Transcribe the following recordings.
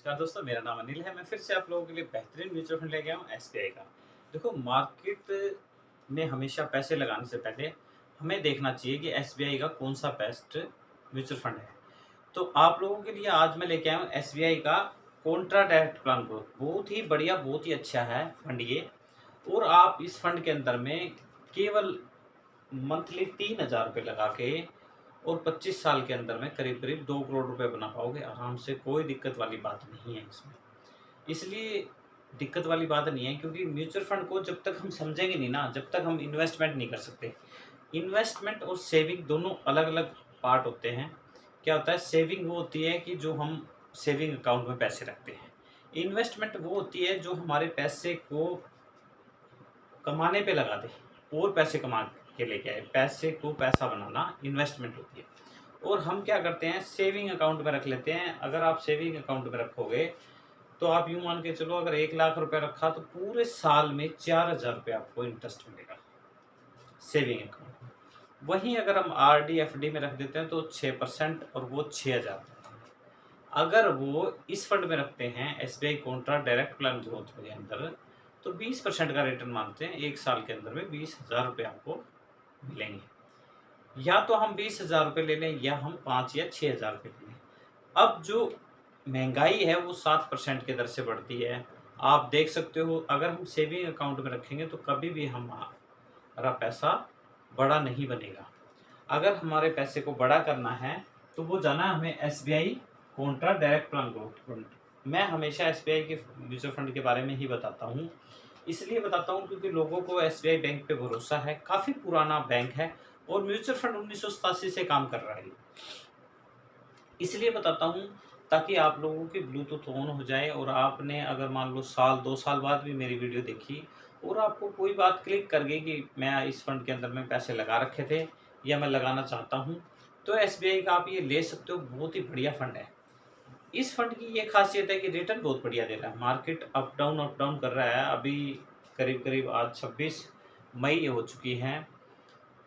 नमस्कार दोस्तों, मेरा नाम अनिल है। मैं फिर से आप लोगों के लिए बेहतरीन म्यूचुअल फंड लेके आया हूँ एसबीआई का। देखो, मार्केट में हमेशा पैसे लगाने से पहले हमें देखना चाहिए कि एसबीआई का कौन-सा बेस्ट म्यूचुअल फंड है। तो आप लोगों के लिए आज मैं लेके आया हूँ एसबीआई का कॉन्ट्रा डायरेक्ट प्लान ग्रोथ। बहुत ही बढ़िया, बहुत ही अच्छा है फंड ये। और आप इस फंड के अंदर में केवल मंथली ₹3000 लगा के और 25 साल के अंदर में करीब-करीब 2 करोड़ रुपए बना पाओगे आराम से। कोई दिक्कत वाली बात नहीं है इसमें। इसलिए दिक्कत वाली बात नहीं है, क्योंकि म्यूचुअल फंड को जब तक हम समझेंगे नहीं ना, जब तक हम इन्वेस्टमेंट नहीं कर सकते। इन्वेस्टमेंट और सेविंग दोनों अलग-अलग पार्ट होते हैं। क्या होता है, सेविंग वो होती है कि जो हम सेविंग अकाउंट में पैसे रखते हैं। इन्वेस्टमेंट वो होती है जो हमारे पैसे को कमाने पे लगा दे और पैसे कमा के लेके आए। पैसे को पैसा बनाना इन्वेस्टमेंट होती है। और हम क्या करते हैं, सेविंग अकाउंट में रख लेते हैं। अगर आप सेविंग अकाउंट में रखोगे तो आप यूँ मान के चलो, अगर 1 लाख रुपए रखा तो पूरे साल में 4000 रुपए आपको इंटरेस्ट मिलेगा सेविंग अकाउंट में। वहीं अगर हम आरडी, एफडी में रख देते हैं तो 6% और वो 6000। अगर वो इस फंड में रखते हैं SBI Contra direct plan growth के अंदर, तो 20% का रिटर्न मानते हैं। 1 साल के अंदर में 20,000 रुपए आपको मिलेंगे। या तो हम 20,000 रुपए ले लें या हम 5 या 6,000 रुपए ले लें। अब जो महंगाई है वो 7% की दर से बढ़ती है। आप देख सकते हो, अगर हम सेविंग अकाउंट में रखेंगे तो कभी भी हमारा पैसा बड़ा नहीं बनेगा। अगर हमारे पैसे को बड़ा करना है तो वो जाना है हमें SBI Contra direct plan growth fund. मैं हमेशा एसबीआई के म्यूचुअल फंड के बारे में ही बताता हूँ। इसलिए बताता हूँ क्योंकि लोगों को एसबीआई बैंक पे भरोसा है। काफ़ी पुराना बैंक है और म्यूचुअल फंड 1987 से काम कर रहा है। इसलिए बताता हूँ ताकि आप लोगों की ब्लूटूथ ऑन हो जाए और आपने अगर मान लो साल 2 साल बाद भी मेरी वीडियो देखी और आपको कोई बात क्लिक कर गई कि मैं इस फंड के अंदर में पैसे लगा रखे थे या मैं लगाना चाहता हूँ, तो एसबीआई का आप ये ले सकते हो। बहुत ही बढ़िया फंड है। इस फंड की ये खासियत है कि रिटर्न बहुत बढ़िया दे रहा है। मार्केट अप डाउन कर रहा है। अभी करीब-करीब आज 26 मई हो चुकी है।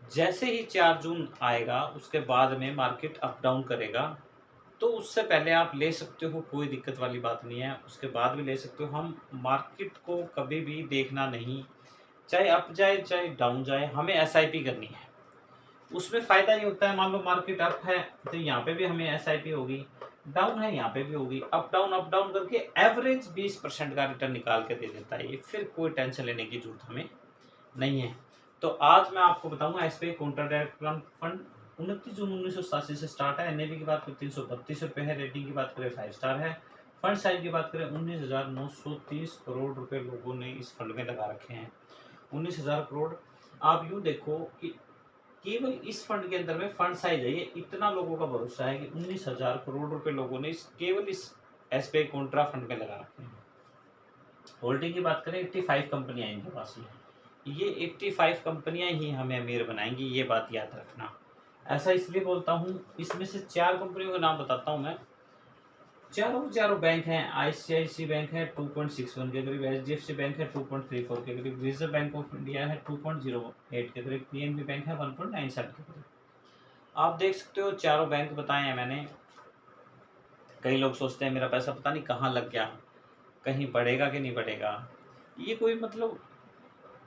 जैसे ही 4 जून आएगा उसके बाद में मार्केट अप डाउन करेगा। तो उससे पहले आप ले सकते हो, कोई दिक्कत वाली बात नहीं है। उसके बाद भी ले सकते हो। हम मार्केट को कभी भी देखना नहीं, चाहे अप जाए चाहे डाउन जाए, हमें एसआईपी करनी है। उसमें फ़ायदा ये होता है, मान लो मार्केट अप है तो यहाँ पे भी हमें एसआईपी होगी, डाउन है यहाँ पे भी होगी। अप डाउन करके एवरेज 20% का रिटर्न निकाल के दे देता है ये। फिर कोई टेंशन लेने की ज़रूरत हमें नहीं है। तो आज मैं आपको बताऊँगा SBI counter direct plan fund 29 जून 1987 से स्टार्ट है। एनएवी की बात करें 332 रुपए है। रेटिंग की बात करें 5 स्टार है। फंड साइज की बात करें 19,930 करोड़ रुपए लोगों ने इस फंड में लगा रखे हैं। 19,000 करोड़। आप यूँ देखो कि केवल इस फंड के अंदर में फंड साइज है, ये इतना लोगों का भरोसा है कि 19,000 करोड़ रुपए लोगों ने केवल इस एसबीआई कॉन्ट्रा फंड में लगा रखे हैं। होल्डिंग की बात करें 85 कंपनियां इनके पास में। ये 85 कंपनियां ही हमें अमीर बनाएंगी, ये बात याद रखना। ऐसा इसलिए बोलता हूँ, इसमें से 4 कंपनियों के नाम बताता हूँ मैं। चारों बैंक हैं। आईसीआईसी बैंक है 2.61 के करीब, एचडीएफसी बैंक है 2.34 के करीब, रिजर्व बैंक ऑफ इंडिया है 2.08 के करीब, पीएनबी बैंक है 1.97 के करीब। आप देख सकते हो, चारों बैंक बताए हैं मैंने। कई लोग सोचते हैं मेरा पैसा पता नहीं कहाँ लग गया, कहीं बढ़ेगा कि नहीं बढ़ेगा। ये कोई मतलब,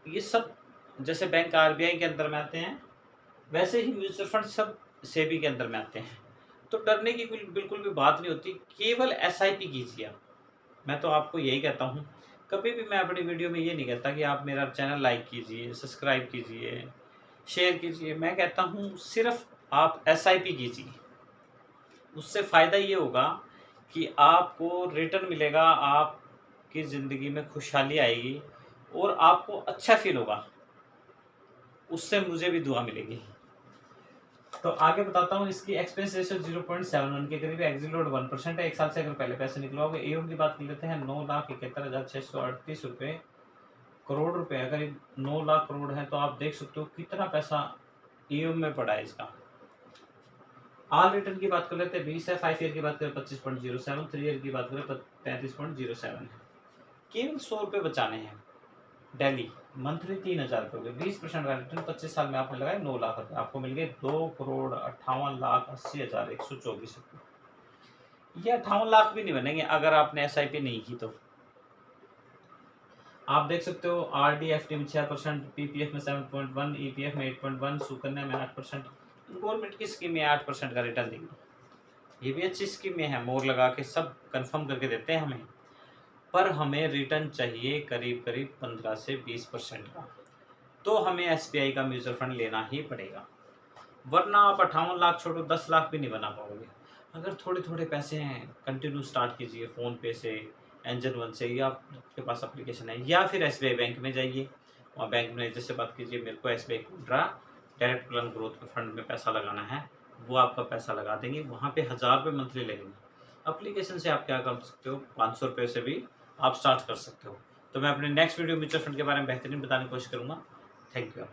ये सब जैसे बैंक आरबीआई के अंदर में आते हैं, वैसे ही म्यूचुअल फंड सब सेबी के अंदर में आते हैं। तो डरने की बिल्कुल भी बात नहीं होती। केवल एसआईपी कीजिए आप। मैं तो आपको यही कहता हूँ। कभी भी मैं अपनी वीडियो में ये नहीं कहता कि आप मेरा चैनल लाइक कीजिए, सब्सक्राइब कीजिए, शेयर कीजिए। मैं कहता हूँ सिर्फ आप एसआईपी कीजिए। उससे फ़ायदा ये होगा कि आपको रिटर्न मिलेगा, आपकी ज़िंदगी में खुशहाली आएगी और आपको अच्छा फ़ील होगा। उससे मुझे भी दुआ मिलेगी। तो आगे बताता हूँ। इसकी एक्सपेंस रेशियो 0.71 के करीब, एग्जिट लोड 1% है। 1 साल से अगर पहले पैसे निकलवाओगे। एओम की बात कर लेते हैं 9,71,638 रुपये करोड़ रुपए। अगर 9 लाख करोड़ है तो आप देख सकते हो कितना पैसा एओम में पड़ा है इसका। ऑल रिटर्न की बात कर लेते हैं 20 है। 5 ईयर की बात करें 25.07, 3 ईयर की बात करें 35.07 है। केवल 100 रुपये बचाने हैं डेली। मंथली 3,000 रुपये हो गए। 20% का रिटर्न 25 साल में आपने लगाए 9 लाख रुपये, आपको मिल गए 2,58,80,124 रुपये। ये 58 लाख भी नहीं बनेंगे अगर आपने एसआईपी नहीं की तो। आप देख सकते हो आरडी एफडी में 6%, पीपीएफ में 7.1, ईपीएफ में 8.1, सुकन्या में 8%। गवर्नमेंट की स्कीम में 8% का रिटर्न देंगे, ये भी अच्छी स्कीम में है, मोर लगा के सब कंफर्म करके देते हैं हमें। पर हमें रिटर्न चाहिए करीब करीब 15 से 20% का, तो हमें एसबीआई का म्यूचुअल फंड लेना ही पड़ेगा। वरना आप 58 लाख छोड़ो 10 लाख भी नहीं बना पाओगे। अगर थोड़े थोड़े पैसे हैं कंटिन्यू स्टार्ट कीजिए फ़ोन पे से, एंजल वन से, या आपके पास एप्लीकेशन है, या फिर एसबीआई बैंक में जाइए, वहाँ बैंक मैनेजर से बात कीजिए, मेरे को एसबीआई कोटरा डायरेक्ट प्लान ग्रोथ के फंड में पैसा लगाना है, वो आपका पैसा लगा देंगे। वहाँ पे 1000 रुपये मंथली लगेंगे। एप्लीकेशन से आप क्या कर सकते हो, 500 रुपये से भी आप स्टार्ट कर सकते हो। तो मैं अपने नेक्स्ट वीडियो म्यूचुअल फंड के बारे में बेहतरीन बताने की कोशिश करूँगा। Thank you.